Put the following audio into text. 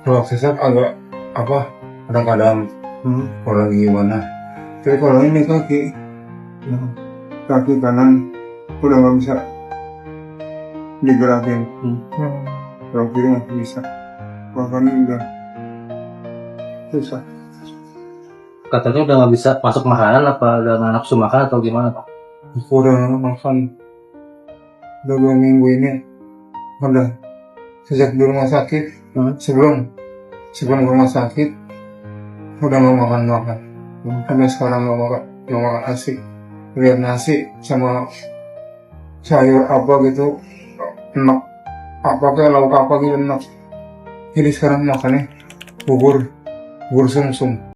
Kalau sesat agak apa kadang-kadang kalau lagi gimana. Tapi kalau ini kaki kanan udah nggak bisa digerakin. Kalau kiri nggak bisa. Bahkan udah susah. Katanya udah nggak bisa masuk makanan, apa udah nggak nafsu makan atau gimana Pak? Aku udah makan udah 2 minggu ini. Udah sejak di rumah sakit, sebelum rumah sakit udah nggak makan. Sampai sekarang nggak makan nasi. Lihat nasi sama sayur apa gitu enak, apa kayak lauk apa gitu enak. Jadi sekarang makannya bubur sumsum.